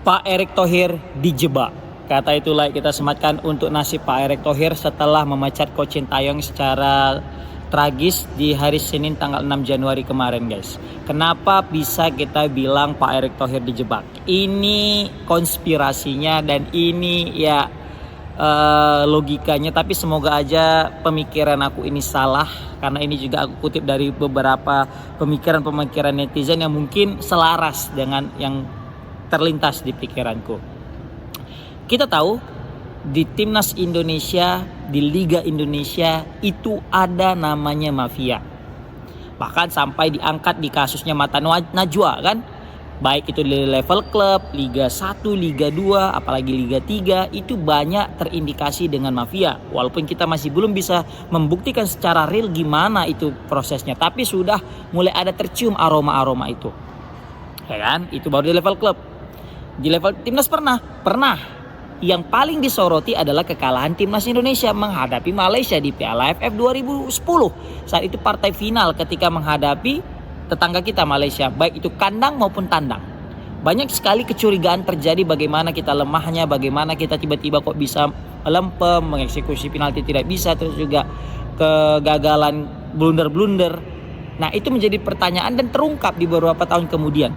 Pak Erick Thohir dijebak. Kata itulah kita sematkan untuk nasib Pak Erick Thohir setelah memecat Coach Sintayong secara tragis di hari Senin tanggal 6 Januari kemarin, guys. Kenapa bisa kita bilang Pak Erick Thohir dijebak? Ini konspirasinya dan ini ya logikanya, tapi semoga aja pemikiran aku ini salah, karena ini juga aku kutip dari beberapa pemikiran netizen yang mungkin selaras dengan yang terlintas di pikiranku. Kita tahu di timnas Indonesia, di Liga Indonesia itu ada namanya mafia. Bahkan sampai diangkat di kasusnya Mata Najwa kan. Baik itu di level klub, Liga 1, Liga 2, apalagi Liga 3, itu banyak terindikasi dengan mafia. Walaupun kita masih belum bisa membuktikan secara real gimana itu prosesnya, tapi sudah mulai ada tercium aroma-aroma itu. Ya kan? Itu baru di level klub. Di level timnas pernah. Yang paling disoroti adalah kekalahan timnas Indonesia menghadapi Malaysia di Piala AFF 2010. Saat itu partai final ketika menghadapi tetangga kita Malaysia, baik itu kandang maupun tandang. Banyak sekali kecurigaan terjadi, bagaimana kita lemahnya, bagaimana kita tiba-tiba kok bisa lempem, mengeksekusi penalti tidak bisa, terus juga kegagalan blunder-blunder. Nah, itu menjadi pertanyaan dan terungkap di beberapa tahun kemudian.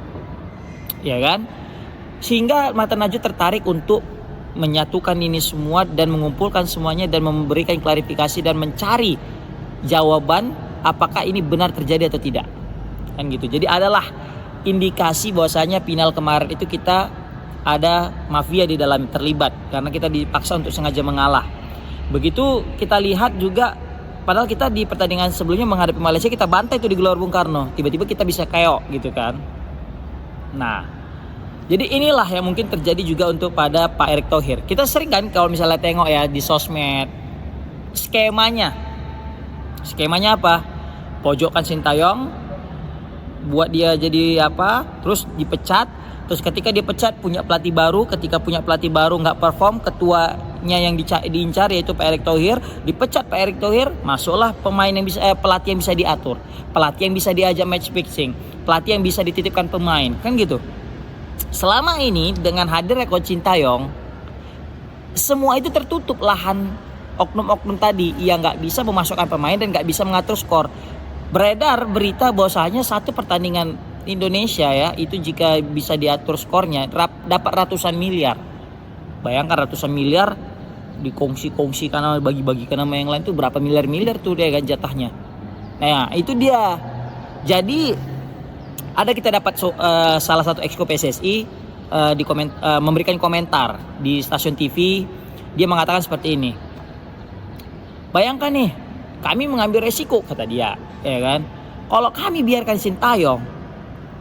Ya kan? Sehingga Mata Najwa tertarik untuk menyatukan ini semua dan mengumpulkan semuanya dan memberikan klarifikasi dan mencari jawaban apakah ini benar terjadi atau tidak. Kan gitu. Jadi adalah indikasi bahwasanya final kemarin itu kita ada mafia di dalam terlibat karena kita dipaksa untuk sengaja mengalah. Begitu kita lihat juga, padahal kita di pertandingan sebelumnya menghadapi Malaysia kita bantai itu di Gelora Bung Karno, tiba-tiba kita bisa keok gitu kan. Nah, jadi inilah yang mungkin terjadi juga untuk pada Pak Erick Thohir. Kita sering kan kalau misalnya tengok ya di sosmed skemanya apa? Pojokkan Sintayong, buat dia jadi apa? Terus dipecat. Terus ketika dipecat punya pelatih baru, ketika punya pelatih baru nggak perform, ketuanya yang diincar yaitu Pak Erick Thohir, dipecat Pak Erick Thohir, masuklah pemain yang bisa pelatih yang bisa diatur, pelatih yang bisa diajak match fixing, pelatih yang bisa dititipkan pemain, kan gitu. Selama ini dengan hadirnya Coach Sintayong, semua itu tertutup lahan oknum-oknum tadi yang nggak bisa memasukkan pemain dan nggak bisa mengatur skor. Beredar berita bahwasanya satu pertandingan Indonesia ya itu jika bisa diatur skornya dapat ratusan miliar. Bayangkan ratusan miliar dikongsi-kongsi karena bagi-bagi ke nama yang lain tuh berapa miliar tuh dia kan jatahnya. Nah itu dia. Jadi ada kita dapat salah satu exco PSSI memberikan komentar di stasiun TV. Dia mengatakan seperti ini. Bayangkan nih, kami mengambil resiko, kata dia, ya kan? Kalau kami biarkan Sintayong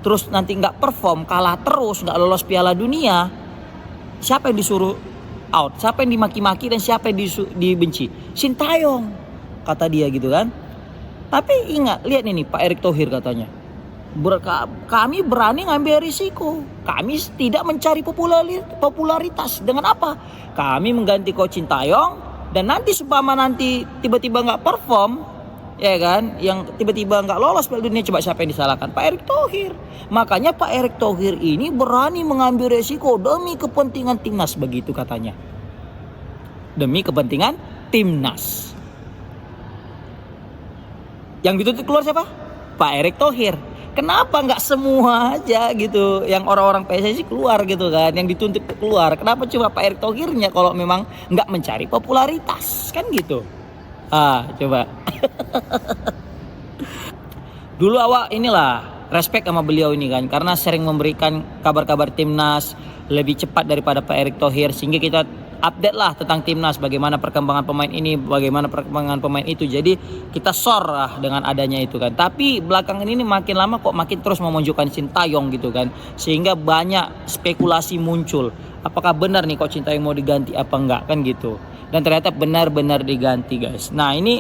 terus nanti nggak perform, kalah terus, nggak lolos Piala Dunia, siapa yang disuruh out? Siapa yang dimaki-maki dan siapa yang dibenci? Sintayong, kata dia gitu kan? Tapi ingat, lihat ini Pak Erick Thohir katanya. Kami berani ngambil risiko. Kami tidak mencari popularitas. Dengan apa? Kami mengganti Coach Sintayong dan nanti supaya nanti tiba-tiba nggak perform, ya kan? Yang tiba-tiba nggak lolos Piala Dunia, coba siapa yang disalahkan? Pak Erick Thohir. Makanya Pak Erick Thohir ini berani mengambil risiko demi kepentingan timnas, begitu katanya. Demi kepentingan timnas. Yang ditutup keluar siapa? Pak Erick Thohir. Kenapa nggak semua aja gitu yang orang-orang PSSI keluar gitu kan, yang dituntut keluar? Kenapa cuma Pak Erick Thohirnya kalau memang nggak mencari popularitas kan gitu? Coba. Dulu awak inilah respect sama beliau ini kan, karena sering memberikan kabar-kabar timnas lebih cepat daripada Pak Erick Thohir, sehingga kita update lah tentang timnas, bagaimana perkembangan pemain ini, bagaimana perkembangan pemain itu. Jadi kita sor lah dengan adanya itu kan. Tapi belakangan ini makin lama kok makin terus memunculkan Sintayong gitu kan, sehingga banyak spekulasi muncul. Apakah benar nih Coach Sintayong mau diganti apa enggak kan gitu. Dan ternyata benar-benar diganti, guys. Nah ini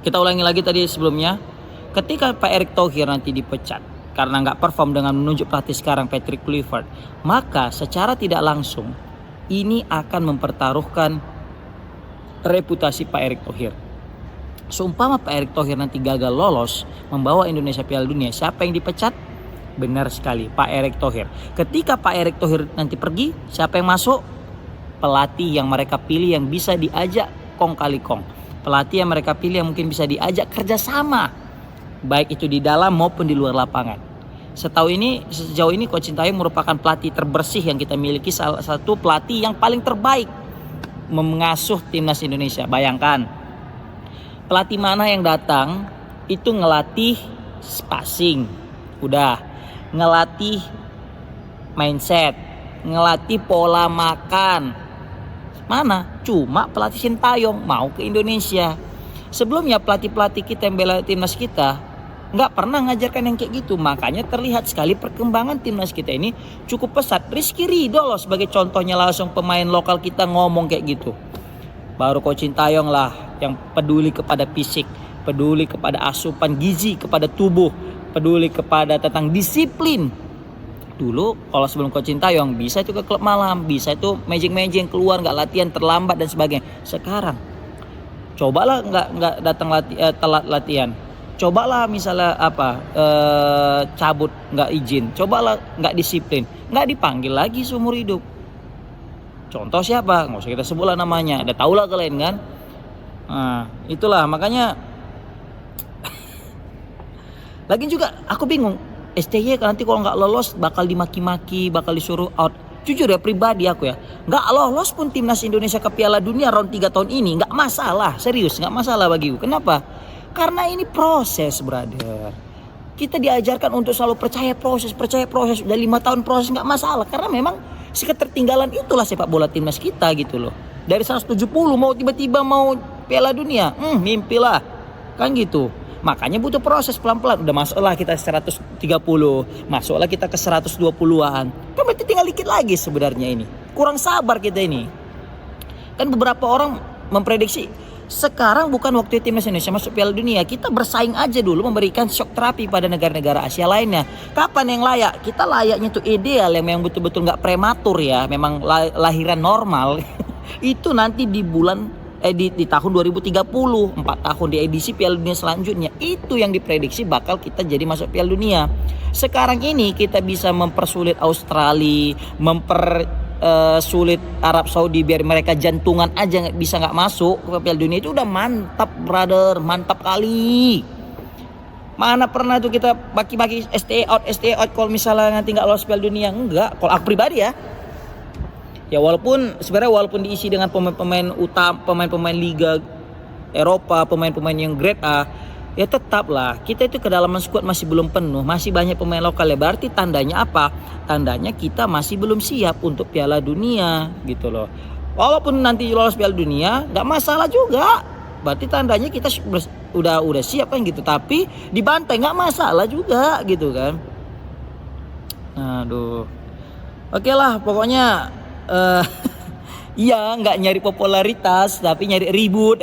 kita ulangi lagi tadi sebelumnya, ketika Pak Erick Thohir nanti dipecat karena nggak perform dengan menunjuk pelatih sekarang Patrick Kluivert, maka secara tidak langsung ini akan mempertaruhkan reputasi Pak Erick Thohir. Seumpama Pak Erick Thohir nanti gagal lolos membawa Indonesia Piala Dunia, siapa yang dipecat? Benar sekali, Pak Erick Thohir. Ketika Pak Erick Thohir nanti pergi, siapa yang masuk? Pelatih yang mereka pilih yang bisa diajak kong kali kong. Pelatih yang mereka pilih yang mungkin bisa diajak kerjasama, baik itu di dalam maupun di luar lapangan. Sejauh ini Coach Sintayong merupakan pelatih terbersih yang kita miliki, salah satu pelatih yang paling terbaik mengasuh timnas Indonesia. Bayangkan, pelatih mana yang datang itu ngelatih passing, udah, ngelatih mindset, ngelatih pola makan. Mana? Cuma pelatih Sintayong mau ke Indonesia. Sebelumnya pelatih-pelatih kita yang bela timnas kita nggak pernah ngajarkan yang kayak gitu. Makanya terlihat sekali perkembangan timnas kita ini cukup pesat. Rizky Ridho loh sebagai contohnya, langsung pemain lokal kita ngomong kayak gitu. Baru Coach Sintayong lah yang peduli kepada fisik, peduli kepada asupan gizi kepada tubuh, peduli kepada tentang disiplin. Dulu kalau sebelum Coach Sintayong bisa itu ke klub malam, bisa itu mejeng-mejeng keluar, nggak latihan, terlambat dan sebagainya. Sekarang cobalah nggak datang telat latihan, cobalah misalnya cabut nggak izin, cobalah nggak disiplin, nggak dipanggil lagi seumur hidup. Contoh siapa? Nggak usah kita sebutlah namanya, udah tau lah kalian kan. Nah itulah makanya lagi juga aku bingung, STY nanti kalau nggak lolos bakal dimaki-maki, bakal disuruh out. Jujur ya, pribadi aku ya, nggak lolos pun timnas Indonesia ke Piala Dunia round 3 tahun ini nggak masalah, serius nggak masalah bagiku. Kenapa? Karena ini proses, brother. Kita diajarkan untuk selalu percaya proses. Udah 5 tahun proses nggak masalah, karena memang si ketertinggalan itulah sepak bola timnas kita gitu loh. Dari 170 mau tiba-tiba mau Piala Dunia, mimpilah kan gitu. Makanya butuh proses pelan-pelan. Udah masuklah kita 130, masuklah kita ke 120-an. Kan berarti tinggal dikit lagi sebenarnya ini. Kurang sabar kita ini. Kan beberapa orang memprediksi sekarang bukan waktu timnas Indonesia masuk Piala Dunia. Kita bersaing aja dulu, memberikan shock terapi pada negara-negara Asia lainnya. Kapan yang layak? Kita layaknya tuh ideal yang memang betul-betul nggak prematur ya, memang lahiran normal. Itu nanti di tahun 2030, 4 tahun di edisi Piala Dunia selanjutnya. Itu yang diprediksi bakal kita jadi masuk Piala Dunia. Sekarang ini kita bisa mempersulit Australia, sulit Arab Saudi biar mereka jantungan aja nggak masuk ke Piala Dunia. Itu udah mantap, brother, mantap kali. Mana pernah tuh kita baki-baki STE out kalau misalnya nanti nggak lolos Piala Dunia. Enggak, kalau aku pribadi ya. Ya walaupun diisi dengan pemain-pemain utama, pemain-pemain Liga Eropa, pemain-pemain yang grade A, ya tetaplah kita itu kedalaman skuad masih belum penuh, masih banyak pemain lokal ya. Berarti tandanya apa? Tandanya kita masih belum siap untuk Piala Dunia gitu loh. Walaupun nanti lolos Piala Dunia, nggak masalah juga. Berarti tandanya kita udah siap kan gitu. Tapi dibantai nggak masalah juga gitu kan. Aduh. Oke lah, pokoknya iya nggak nyari popularitas tapi nyari ribut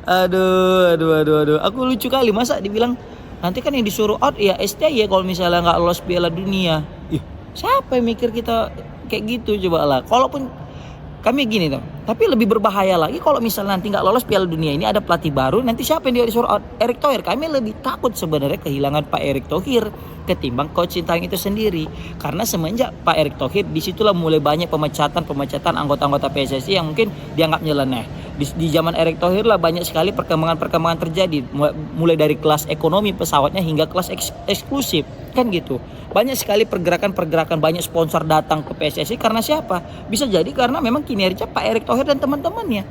aduh aku lucu kali, masa dibilang nanti kan yang disuruh out ya STY kalau misalnya nggak lolos Piala Dunia. Siapa yang mikir kita kayak gitu, coba lah. Kalaupun kami gini tuh, tapi lebih berbahaya lagi kalau misalnya nanti nggak lolos Piala Dunia ini, ada pelatih baru, nanti siapa yang dia disuruh out? Erick Thohir. Kami lebih takut sebenarnya kehilangan Pak Erick Thohir ketimbang Coach Sintayong itu sendiri. Karena semenjak Pak Erick Thohir, disitulah mulai banyak pemecatan anggota-anggota PSSI yang mungkin dianggap nyeleneh. Di zaman Erick Thohir lah banyak sekali perkembangan terjadi, mulai dari kelas ekonomi pesawatnya hingga kelas eksklusif kan gitu. Banyak sekali pergerakan, banyak sponsor datang ke PSSI karena siapa? Bisa jadi karena memang kinerja Pak Erick Thohir dan teman-temannya.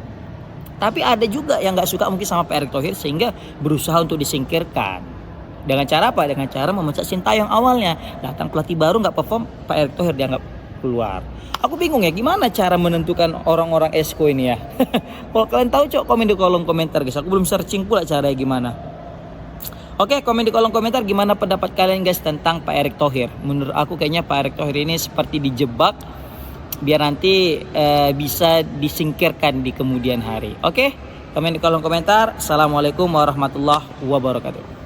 Tapi ada juga yang nggak suka mungkin sama Pak Erick Thohir sehingga berusaha untuk disingkirkan. Dengan cara apa? Dengan cara memecat Sintayong awalnya. Datang pelatih baru nggak perform, Pak Erick Thohir dianggap keluar. Aku bingung ya gimana cara menentukan orang-orang esko ini ya. Kalau kalian tahu coba komen di kolom komentar guys. Aku belum searching pula caranya gimana. Oke, komen di kolom komentar gimana pendapat kalian guys tentang Pak Erick Thohir. Menurut aku kayaknya Pak Erick Thohir ini seperti dijebak biar nanti bisa disingkirkan di kemudian hari. Oke, komen di kolom komentar. Assalamualaikum warahmatullahi wabarakatuh.